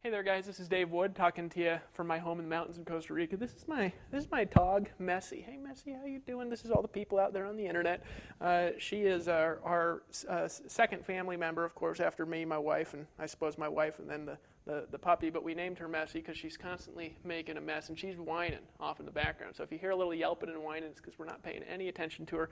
Hey there, guys. This is Dave Wood talking to you from my home in the mountains in Costa Rica. This is my dog, Messi. Hey, Messi, how you doing? This is all the people out there on the internet. She is our second family member, of course, after me, my wife, and I suppose my wife, and then the puppy. But we named her Messi because she's constantly making a mess, and she's whining off in the background. So if you hear a little yelping and whining, it's because we're not paying any attention to her.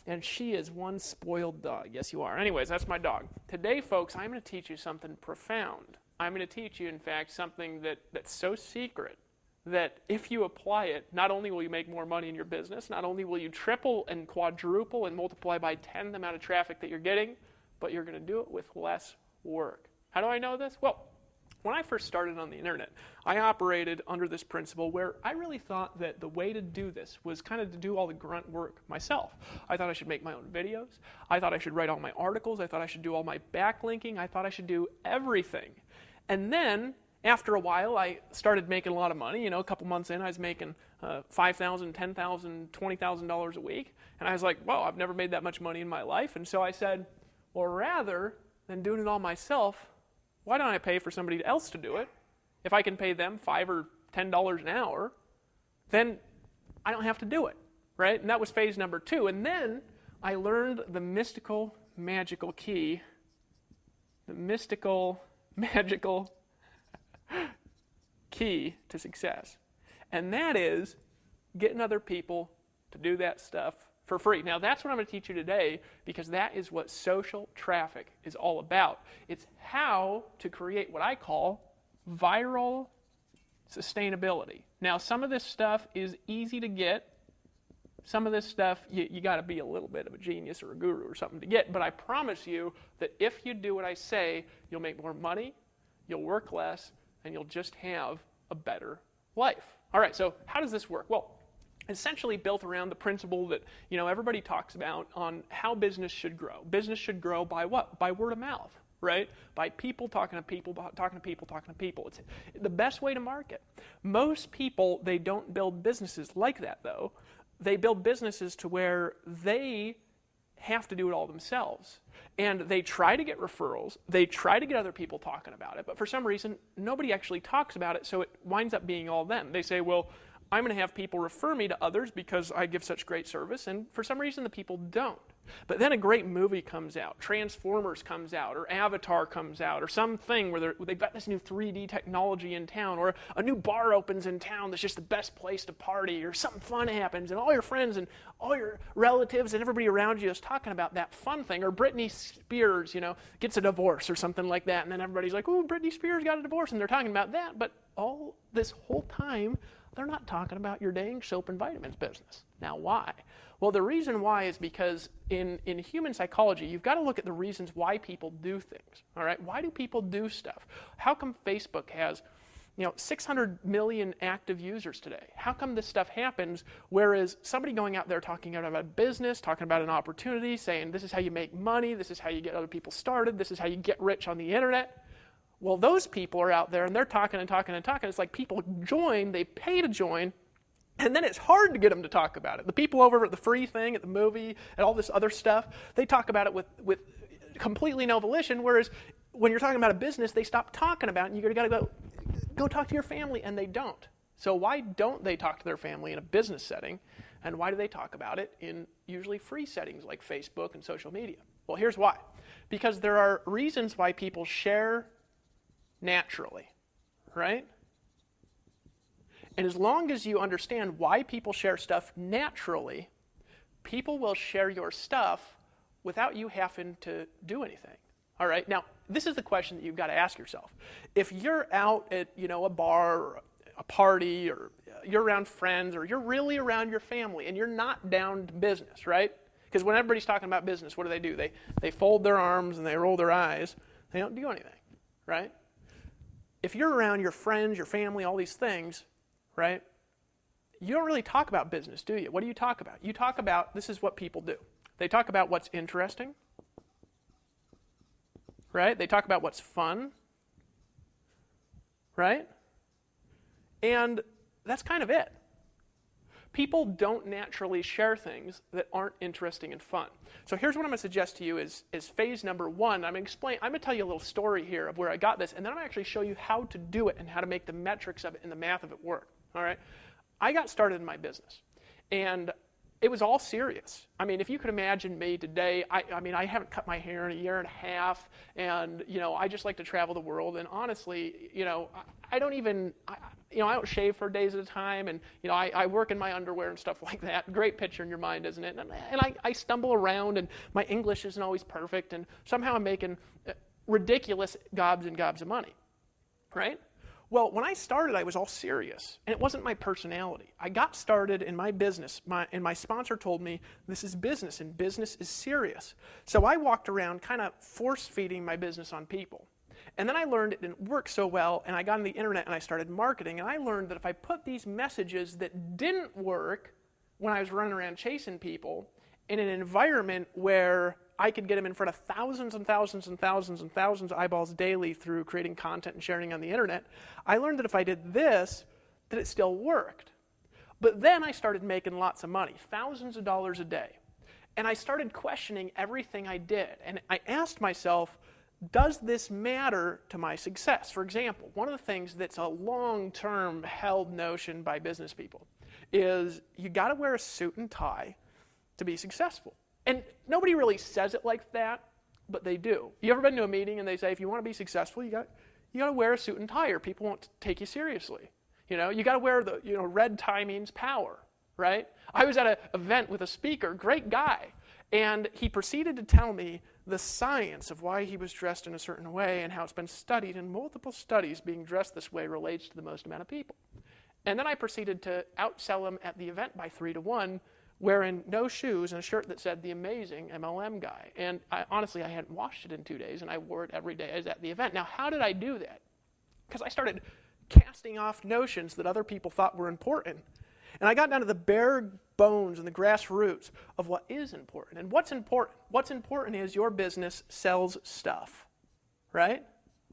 And she is one spoiled dog. Yes, you are. Anyways, that's my dog. Today, folks, I'm going to teach you something profound. I'm going to teach you, in fact, something that's so secret that if you apply it, not only will you make more money in your business, not only will you triple and quadruple and multiply by 10 the amount of traffic that you're getting, but you're going to do it with less work. How do I know this? Well, when I first started on the internet, I operated under this principle where I really thought that the way to do this was kind of to do all the grunt work myself. I thought I should make my own videos. I thought I should write all my articles. I thought I should do all my backlinking. I thought I should do everything. And then, after a while, I started making a lot of money. A couple months in, I was making $5,000, $10,000, $20,000 a week. And I was like, whoa, I've never made that much money in my life. And so I said, well, rather than doing it all myself, why don't I pay for somebody else to do it? If I can pay them $5 or $10 an hour, then I don't have to do it, right? And that was phase number 2. And then I learned the mystical, magical key, magical key to success. And that is getting other people to do that stuff for free. Now, that's what I'm going to teach you today, because that is what social traffic is all about. It's how to create what I call viral sustainability. Now, some of this stuff is easy to get. Some of this stuff, you got to be a little bit of a genius or a guru or something to get. But I promise you that if you do what I say, you'll make more money, you'll work less, and you'll just have a better life. All right, so how does this work? Well, essentially built around the principle that everybody talks about on how business should grow. Business should grow by what? By word of mouth, right? By people talking to people, talking to people, talking to people. It's the best way to market. Most people, they don't build businesses like that, though. They build businesses to where they have to do it all themselves. And they try to get referrals. They try to get other people talking about it. But for some reason, nobody actually talks about it, so it winds up being all them. They say, well, I'm going to have people refer me to others because I give such great service. And for some reason, the people don't. But then a great movie comes out, Transformers comes out, or Avatar comes out, or something where they've got this new 3D technology in town, or a new bar opens in town that's just the best place to party, or something fun happens, and all your friends and all your relatives and everybody around you is talking about that fun thing, or Britney Spears, gets a divorce or something like that, and then everybody's like, oh, Britney Spears got a divorce, and they're talking about that, but all this whole time, they're not talking about your dang soap and vitamins business. Now, why? Well, the reason why is because in human psychology, you've got to look at the reasons why people do things. All right? Why do people do stuff? How come Facebook has 600 million active users today? How come this stuff happens, whereas somebody going out there talking about business, talking about an opportunity, saying this is how you make money, this is how you get other people started, this is how you get rich on the internet? Well, those people are out there, and they're talking and talking and talking. It's like people join, they pay to join, and then it's hard to get them to talk about it. The people over at the free thing, at the movie, and all this other stuff, they talk about it with completely no volition, whereas when you're talking about a business, they stop talking about it, and you got to go talk to your family, and they don't. So why don't they talk to their family in a business setting, and why do they talk about it in usually free settings like Facebook and social media? Well, here's why. Because there are reasons why people share naturally, right? And as long as you understand why people share stuff naturally, people will share your stuff without you having to do anything. All right? Now, this is the question that you've got to ask yourself. If you're out at, a bar or a party, or you're around friends, or you're really around your family and you're not down to business, right? Because when everybody's talking about business, what do? They fold their arms and they roll their eyes. They don't do anything, right? If you're around your friends, your family, all these things, right, you don't really talk about business, do you? What do you talk about? You talk about, this is what people do. They talk about what's interesting, right? They talk about what's fun, right? And that's kind of it. People don't naturally share things that aren't interesting and fun. So here's what I'm going to suggest to you is phase number one. I'm going to tell you a little story here of where I got this, and then I'm going to actually show you how to do it and how to make the metrics of it and the math of it work. All right? I got started in my business, and it was all serious. I mean, if you could imagine me today, I haven't cut my hair in a year and a half, and, I just like to travel the world, and honestly, I don't shave for days at a time, and, I work in my underwear and stuff like that. Great picture in your mind, isn't it? And I stumble around, and my English isn't always perfect, and somehow I'm making ridiculous gobs and gobs of money, right? Well, when I started, I was all serious, and it wasn't my personality. I got started in my business, and my sponsor told me, this is business, and business is serious. So I walked around kind of force-feeding my business on people. And then I learned it didn't work so well, and I got on the internet, and I started marketing, and I learned that if I put these messages that didn't work when I was running around chasing people in an environment where I could get them in front of thousands and thousands and thousands and thousands of eyeballs daily through creating content and sharing on the internet, I learned that if I did this, that it still worked. But then I started making lots of money, thousands of dollars a day. And I started questioning everything I did. And I asked myself, does this matter to my success? For example, one of the things that's a long-term held notion by business people is you got to wear a suit and tie to be successful. And nobody really says it like that, but they do. You ever been to a meeting and they say, if you want to be successful, you got to wear a suit and tie or people won't take you seriously. You got to wear the, red tie means power, right? I was at an event with a speaker, great guy, and he proceeded to tell me the science of why he was dressed in a certain way and how it's been studied in multiple studies being dressed this way relates to the most amount of people. And then I proceeded to outsell him at the event by 3-1, wearing no shoes and a shirt that said the amazing MLM guy. And honestly, I hadn't washed it in 2 days, and I wore it every day I was at the event. Now, how did I do that? Because I started casting off notions that other people thought were important. And I got down to the bare bones and the grassroots of what is important. And what's important? What's important is your business sells stuff, right?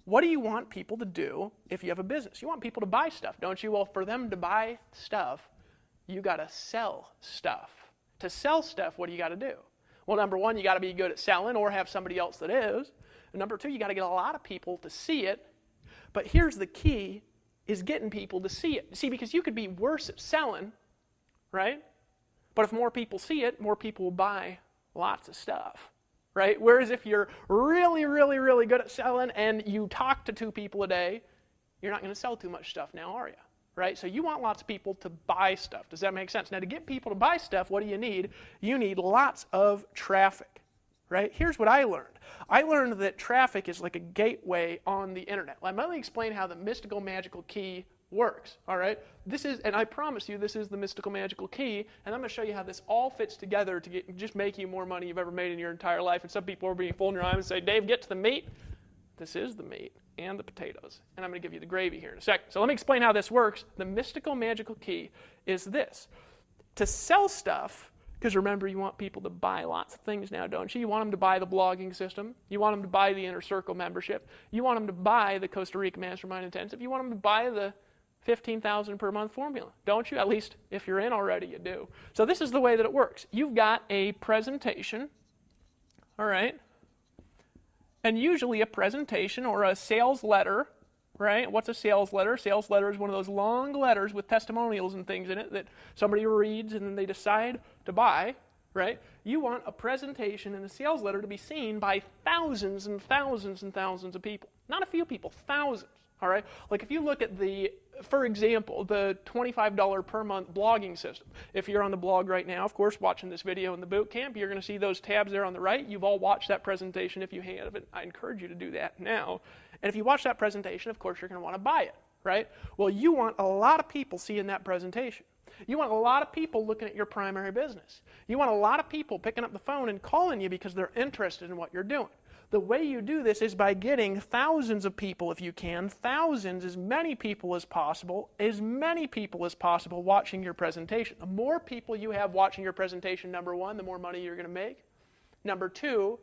What do you want people to do if you have a business? You want people to buy stuff, don't you? Well, for them to buy stuff, you got to sell stuff. To sell stuff, what do you got to do? Well, number one, you got to be good at selling or have somebody else that is. And number two, you got to get a lot of people to see it. But here's the key, is getting people to see it. See, because you could be worse at selling, right? But if more people see it, more people will buy lots of stuff, right? Whereas if you're really, really, really good at selling and you talk to 2 people a day, you're not going to sell too much stuff now, are you? Right? So you want lots of people to buy stuff. Does that make sense? Now, to get people to buy stuff, what do you need? You need lots of traffic, right? Here's what I learned. I learned that traffic is like a gateway on the internet. Let me explain how the mystical magical key works, all right? And I promise you, this is the mystical magical key, and I'm going to show you how this all fits together to just make you more money you've ever made in your entire life. And some people are being folding their eyes and say, Dave, get to the meat. This is the meat and the potatoes. And I'm going to give you the gravy here in a second. So let me explain how this works. The mystical magical key is this. To sell stuff, because remember, you want people to buy lots of things now, don't you? You want them to buy the blogging system. You want them to buy the Inner Circle membership. You want them to buy the Costa Rica Mastermind Intensive. You want them to buy the $15,000 per month formula, don't you? At least if you're in already, you do. So this is the way that it works. You've got a presentation, all right? And usually a presentation or a sales letter, right? What's a sales letter? A sales letter is one of those long letters with testimonials and things in it that somebody reads and then they decide to buy, right? You want a presentation and a sales letter to be seen by thousands and thousands and thousands of people. Not a few people, thousands, all right? Like if you look at for example, the $25 per month blogging system. If you're on the blog right now, of course, watching this video in the Bootcamp, you're going to see those tabs there on the right. You've all watched that presentation. If you haven't, I encourage you to do that now. And if you watch that presentation, of course, you're going to want to buy it, right? Well, you want a lot of people seeing that presentation. You want a lot of people looking at your primary business. You want a lot of people picking up the phone and calling you because they're interested in what you're doing. The way you do this is by getting thousands of people, if you can, thousands, as many people as possible watching your presentation. The more people you have watching your presentation, number one, the more money you're going to make. Number two,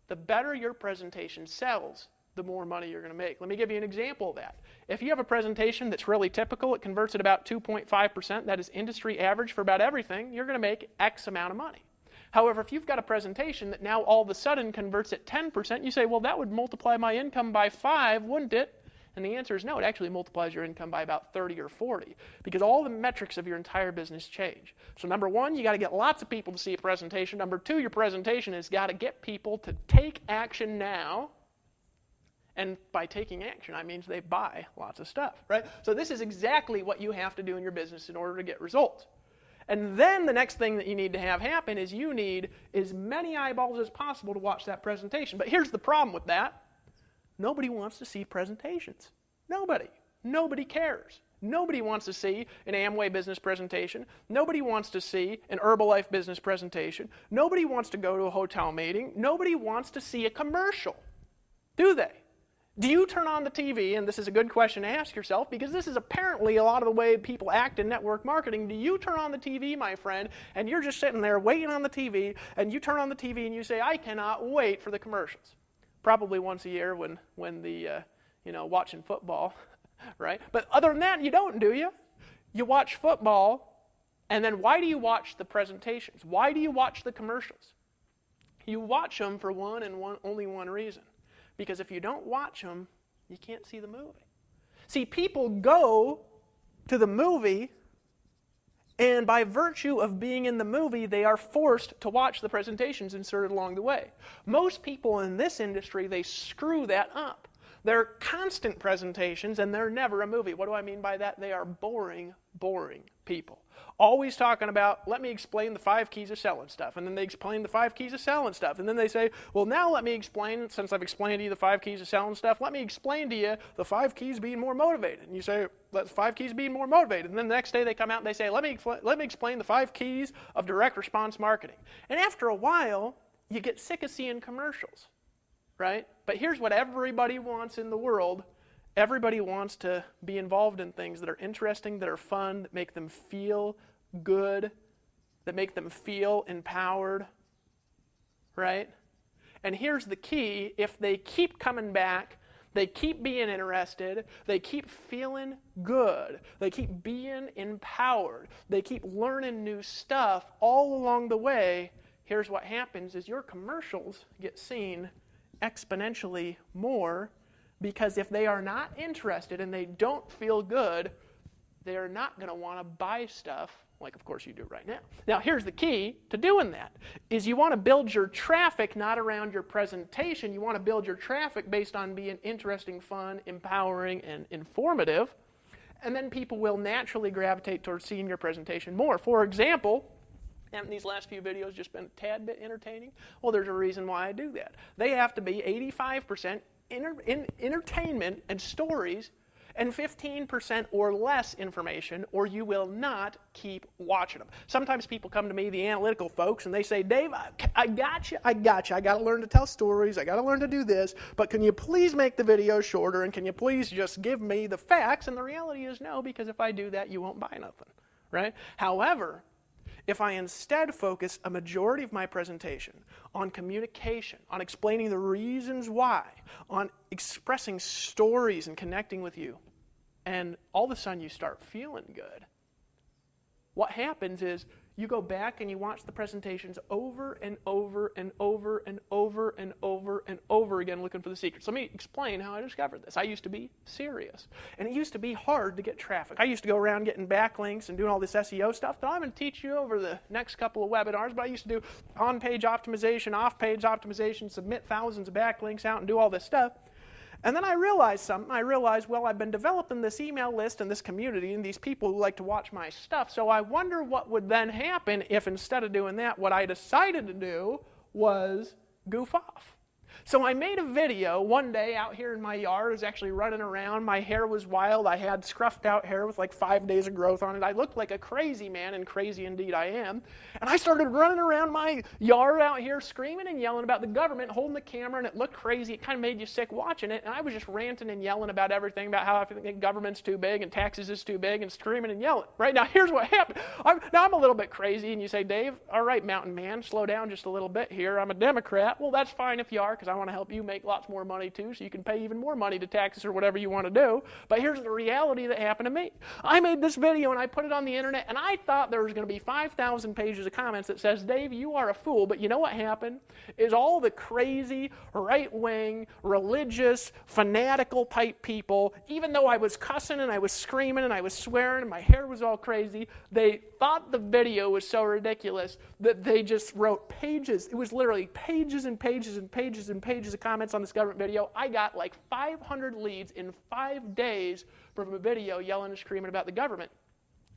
the better your presentation sells, the more money you're going to make. Let me give you an example of that. If you have a presentation that's really typical, it converts at about 2.5%, that is industry average for about everything, you're going to make X amount of money. However, if you've got a presentation that now all of a sudden converts at 10%, you say, well, that would multiply my income by 5, wouldn't it? And the answer is no, it actually multiplies your income by about 30 or 40 because all the metrics of your entire business change. So number one, you got to get lots of people to see a presentation. Number two, your presentation has got to get people to take action now. And by taking action, I mean they buy lots of stuff, right? So this is exactly what you have to do in your business in order to get results. And then the next thing that you need to have happen is you need as many eyeballs as possible to watch that presentation. But here's the problem with that. Nobody wants to see presentations. Nobody. Nobody cares. Nobody wants to see an Amway business presentation. Nobody wants to see an Herbalife business presentation. Nobody wants to go to a hotel meeting. Nobody wants to see a commercial. Do they? Do you turn on the TV, and this is a good question to ask yourself, because this is apparently a lot of the way people act in network marketing. Do you turn on the TV, my friend, and you're just sitting there waiting on the TV, and you turn on the TV and you say, I cannot wait for the commercials? Probably once a year when the, watching football, right? But other than that, you don't, do you? You watch football, and then why do you watch the presentations? Why do you watch the commercials? You watch them for only one reason. Because if you don't watch them, you can't see the movie. See, people go to the movie, and by virtue of being in the movie, they are forced to watch the presentations inserted along the way. Most people in this industry, they screw that up. They're constant presentations, and they're never a movie. What do I mean by that? They are boring, boring people. Always talking about, let me explain the 5 keys of selling stuff. And then they explain the 5 keys of selling stuff. And then they say, well, now let me explain, since I've explained to you the 5 keys of selling stuff, let me explain to you the 5 keys being more motivated. And you say, that's 5 keys being more motivated. And then the next day they come out and they say, let me explain the 5 keys of direct response marketing. And after a while, you get sick of seeing commercials, right? But here's what everybody wants in the world. Everybody wants to be involved in things that are interesting, that are fun, that make them feel good, that make them feel empowered, right? And here's the key. If they keep coming back, they keep being interested, they keep feeling good, they keep being empowered, they keep learning new stuff all along the way, here's what happens is your commercials get seen exponentially more. Because if they are not interested and they don't feel good, they are not going to want to buy stuff like, of course, you do right now. Now, here's the key to doing that, is you want to build your traffic not around your presentation. You want to build your traffic based on being interesting, fun, empowering, and informative. And then people will naturally gravitate towards seeing your presentation more. For example, haven't these last few videos just been a tad bit entertaining? Well, there's a reason why I do that. They have to be 85% entertainment and stories and 15% or less information, or you will not keep watching them. Sometimes people come to me, the analytical folks, and they say, Dave, I got you. I got to learn to tell stories. I got to learn to do this, but can you please make the video shorter, and can you please just give me the facts? And the reality is no, because if I do that, you won't buy nothing, right? However, if I instead focus a majority of my presentation on communication, on explaining the reasons why, on expressing stories and connecting with you, and all of a sudden you start feeling good, what happens is you go back and you watch the presentations over and over and over and over and over and over again looking for the secrets. Let me explain how I discovered this. I used to be serious, and it used to be hard to get traffic. I used to go around getting backlinks and doing all this SEO stuff that I'm going to teach you over the next couple of webinars, but I used to do on-page optimization, off-page optimization, submit thousands of backlinks out and do all this stuff. And then I realized something. I realized, well, I've been developing this email list and this community and these people who like to watch my stuff, so I wonder what would then happen if instead of doing that, what I decided to do was goof off. So I made a video one day out here in my yard. I was actually running around. My hair was wild. I had scruffed out hair with like 5 days of growth on it. I looked like a crazy man, and crazy indeed I am. And I started running around my yard out here screaming and yelling about the government, holding the camera, and it looked crazy. It kind of made you sick watching it. And I was just ranting and yelling about everything, about how I think the government's too big and taxes is too big, and screaming and yelling. Right now, here's what happened. I'm a little bit crazy, and you say, Dave, all right, mountain man, slow down just a little bit here. I'm a Democrat. Well, that's fine if you are, because I want to help you make lots more money too, so you can pay even more money to taxes or whatever you want to do. But here's the reality that happened to me. I made this video and I put it on the internet, and I thought there was going to be 5,000 pages of comments that says, Dave, you are a fool. But you know what happened? Is all the crazy, right-wing, religious, fanatical type people, even though I was cussing and I was screaming and I was swearing and my hair was all crazy, they thought the video was so ridiculous that they just wrote pages. It was literally pages and pages and pages and pages of comments on this government video. I got like 500 leads in 5 days from a video yelling and screaming about the government.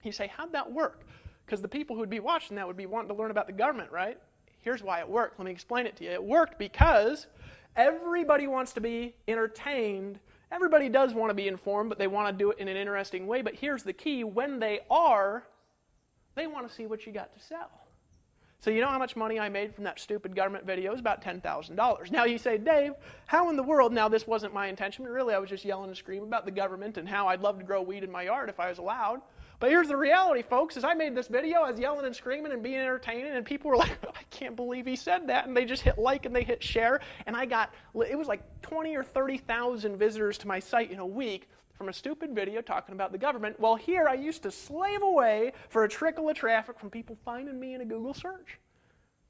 You say, how'd that work? Because the people who'd be watching that would be wanting to learn about the government, right? Here's why it worked. Let me explain it to you. It worked because everybody wants to be entertained. Everybody does want to be informed, but they want to do it in an interesting way. But here's the key. When they want to see what you got to sell. So you know how much money I made from that stupid government video? It was about $10,000. Now you say, Dave, how in the world, now this wasn't my intention, but really I was just yelling and screaming about the government and how I'd love to grow weed in my yard if I was allowed. But here's the reality, folks, is I made this video, I was yelling and screaming and being entertaining, and people were like, I can't believe he said that, and they just hit like and they hit share, and it was like 20 or 30,000 visitors to my site in a week from a stupid video talking about the government. Well, here I used to slave away for a trickle of traffic from people finding me in a Google search.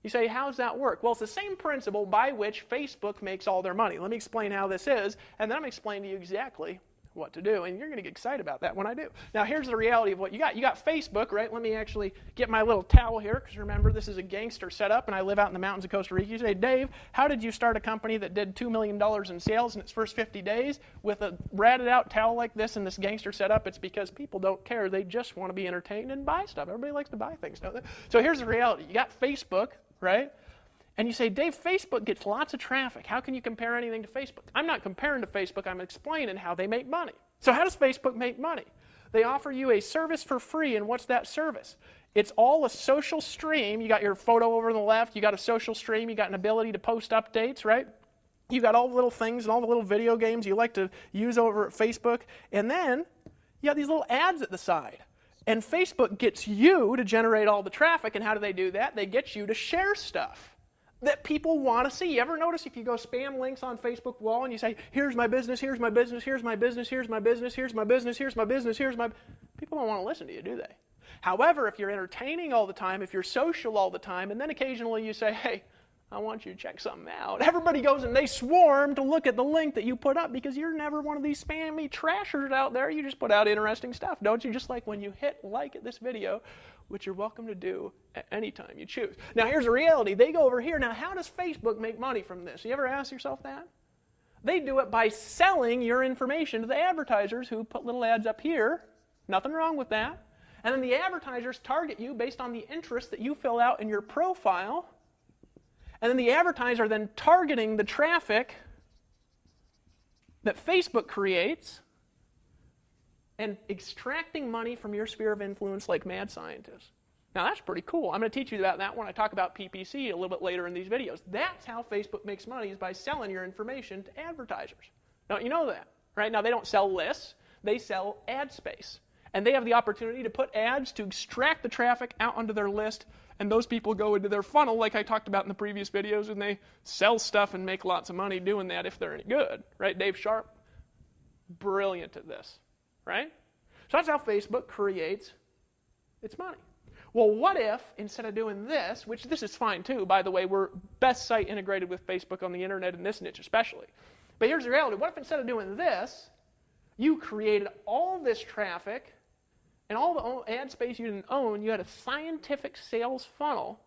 You say, how's that work? Well, it's the same principle by which Facebook makes all their money. Let me explain how this is, and then I'm going to explain to you exactly what to do, and you're going to get excited about that when I do. Now, here's the reality of what you got. You got Facebook, right? Let me actually get my little towel here, because remember, this is a gangster setup, and I live out in the mountains of Costa Rica. You say, Dave, how did you start a company that did $2 million in sales in its first 50 days with a ratted out towel like this and this gangster setup? It's because people don't care. They just want to be entertained and buy stuff. Everybody likes to buy things, don't they? So here's the reality. You got Facebook, right? And you say, Dave, Facebook gets lots of traffic. How can you compare anything to Facebook? I'm not comparing to Facebook. I'm explaining how they make money. So how does Facebook make money? They offer you a service for free, and what's that service? It's all a social stream. You got your photo over on the left. You got a social stream. You got an ability to post updates, right? You got all the little things and all the little video games you like to use over at Facebook. And then you got these little ads at the side. And Facebook gets you to generate all the traffic. And how do they do that? They get you to share stuff that people want to see. You ever notice if you go spam links on Facebook wall and you say, here's my business, here's my business, here's my business, here's my business, here's my business, here's my business, here's my... People don't want to listen to you, do they? However, if you're entertaining all the time, if you're social all the time, and then occasionally you say, hey, I want you to check something out. Everybody goes and they swarm to look at the link that you put up because you're never one of these spammy trashers out there. You just put out interesting stuff, don't you? Just like when you hit like at this video, which you're welcome to do at any time you choose. Now, here's the reality. They go over here. Now, how does Facebook make money from this? You ever ask yourself that? They do it by selling your information to the advertisers who put little ads up here. Nothing wrong with that. And then the advertisers target you based on the interest that you fill out in your profile. And then the advertiser then targeting the traffic that Facebook creates and extracting money from your sphere of influence like mad scientists. Now that's pretty cool. I'm going to teach you about that when I talk about PPC a little bit later in these videos. That's how Facebook makes money, is by selling your information to advertisers. Don't you know that? Right? Now they don't sell lists. They sell ad space. And they have the opportunity to put ads to extract the traffic out onto their list, and those people go into their funnel like I talked about in the previous videos, and they sell stuff and make lots of money doing that if they're any good. Right? Dave Sharp, brilliant at this. Right? So that's how Facebook creates its money. Well, what if, instead of doing this, which this is fine too, by the way, we're best site integrated with Facebook on the internet in this niche especially. But here's the reality. What if instead of doing this, you created all this traffic and all the ad space you didn't own, you had a scientific sales funnel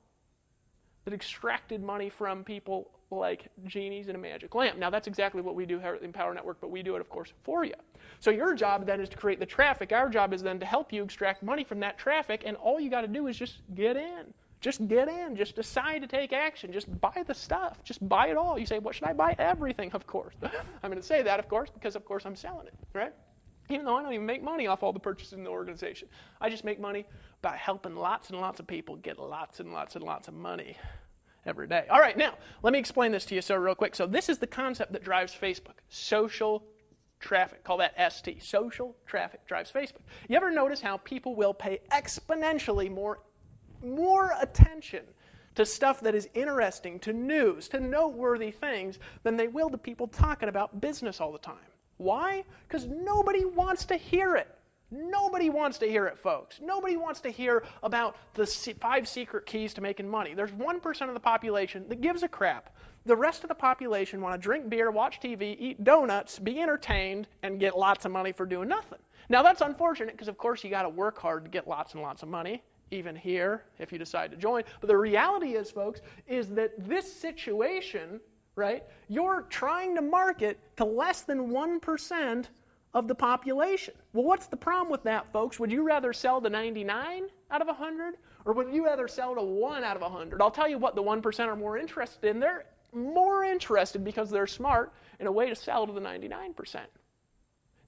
that extracted money from people like genies in a magic lamp. Now, that's exactly what we do here at the Empower Network, but we do it, of course, for you. So your job then is to create the traffic. Our job is then to help you extract money from that traffic, and all you got to do is just get in. Just get in. Just decide to take action. Just buy the stuff. Just buy it all. You say, what should I buy? Everything, of course. I'm going to say that, of course, because, of course, I'm selling it, right? Even though I don't even make money off all the purchases in the organization. I just make money by helping lots and lots of people get lots and lots and lots of money every day. All right, now, let me explain this to you real quick. So this is the concept that drives Facebook. Social traffic. Call that ST. Social traffic drives Facebook. You ever notice how people will pay exponentially more attention to stuff that is interesting, to news, to noteworthy things, than they will to people talking about business all the time. Why? Because nobody wants to hear it. Nobody wants to hear it, folks. Nobody wants to hear about the 5 secret keys to making money. There's 1% of the population that gives a crap. The rest of the population want to drink beer, watch TV, eat donuts, be entertained, and get lots of money for doing nothing. Now, that's unfortunate because, of course, you got to work hard to get lots and lots of money, even here, if you decide to join. But the reality is, folks, is that this situation, right, you're trying to market to less than 1% of the population. Well, what's the problem with that, folks? Would you rather sell to 99 out of 100, or would you rather sell to 1 out of 100? I'll tell you what the 1% are more interested in. They're more interested, because they're smart, in a way to sell to the 99%.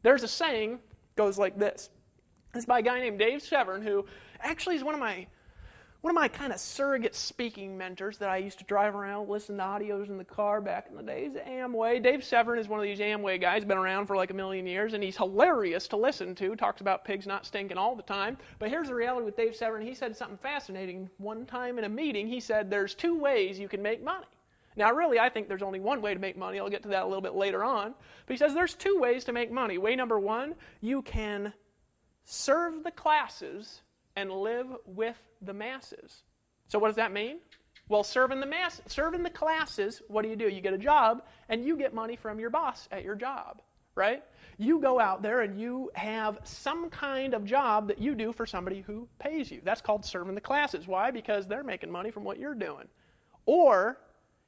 There's a saying, goes like this. It's by a guy named Dave Severn, who actually is one of my kind of surrogate speaking mentors that I used to drive around, listen to audios in the car back in the days of Amway. Dave Severn is one of these Amway guys, been around for like 1,000,000 years, and he's hilarious to listen to, talks about pigs not stinking all the time. But here's the reality with Dave Severn. He said something fascinating one time in a meeting. He said, there's 2 ways you can make money. Now, really, I think there's only one way to make money. I'll get to that a little bit later on. But he says there's 2 ways to make money. Way number 1, you can serve the classes and live with the masses. So what does that mean? Well, serving the classes, what do? You get a job, and you get money from your boss at your job, right? You go out there and you have some kind of job that you do for somebody who pays you. That's called serving the classes. Why? Because they're making money from what you're doing. Or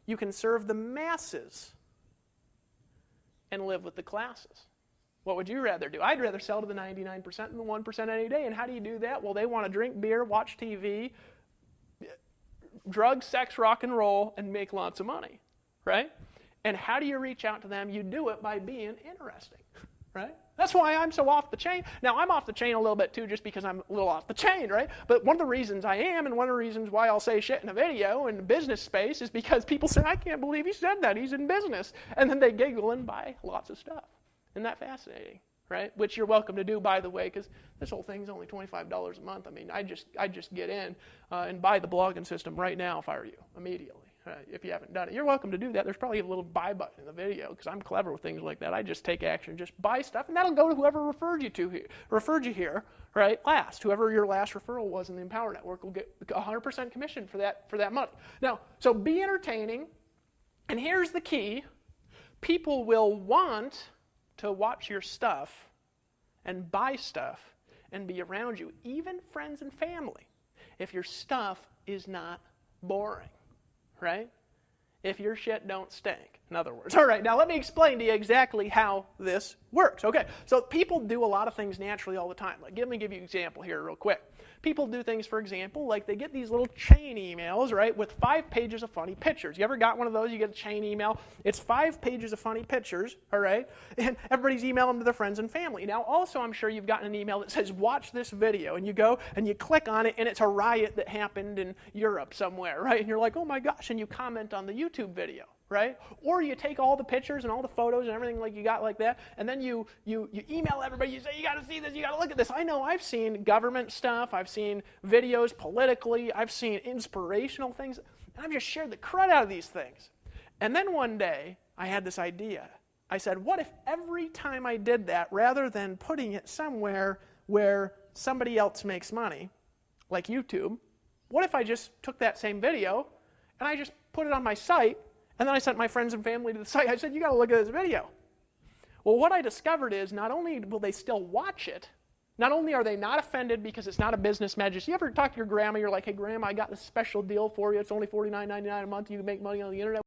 you can serve the masses and live with the classes. What would you rather do? I'd rather sell to the 99% than the 1% any day. And how do you do that? Well, they want to drink beer, watch TV, drugs, sex, rock and roll, and make lots of money, right? And how do you reach out to them? You do it by being interesting, right? That's why I'm so off the chain. Now, I'm off the chain a little bit too, just because I'm a little off the chain, right? But one of the reasons I am, and one of the reasons why I'll say shit in a video in the business space, is because people say, I can't believe he said that. He's in business. And then they giggle and buy lots of stuff. Isn't that fascinating, right? Which you're welcome to do, by the way, because this whole thing's only $25 a month. I mean, I just get in and buy the blogging system right now if I were you, immediately. If you haven't done it, you're welcome to do that. There's probably a little buy button in the video, because I'm clever with things like that. I just take action, just buy stuff, and that'll go to whoever referred you here, right? Last, whoever your last referral was in the Empower Network will get 100% commission for that money. Now, so be entertaining, and here's the key: people will want to watch your stuff and buy stuff and be around you, even friends and family, if your stuff is not boring. Right? If your shit don't stink, in other words. All right, now let me explain to you exactly how this works. Okay, so people do a lot of things naturally all the time. Like, let me give you an example here real quick. People do things, for example, like they get these little chain emails, right, with 5 pages of funny pictures. You ever got one of those? You get a chain email. It's 5 pages of funny pictures, all right, and everybody's emailing them to their friends and family. Now, also, I'm sure you've gotten an email that says, watch this video, and you go and you click on it, and it's a riot that happened in Europe somewhere, right, and you're like, oh my gosh, and you comment on the YouTube video. Right? Or you take all the pictures and all the photos and everything like you got like that, and then you email everybody, you say, you got to see this, you got to look at this. I know I've seen government stuff, I've seen videos politically, I've seen inspirational things, and I've just shared the crud out of these things. And then one day, I had this idea. I said, what if every time I did that, rather than putting it somewhere where somebody else makes money, like YouTube, what if I just took that same video and I just put it on my site, and then I sent my friends and family to the site. I said, you got to look at this video. Well, what I discovered is not only will they still watch it, not only are they not offended because it's not a business message. You ever talk to your grandma, you're like, hey, grandma, I got this special deal for you. It's only $49.99 a month. You can make money on the internet.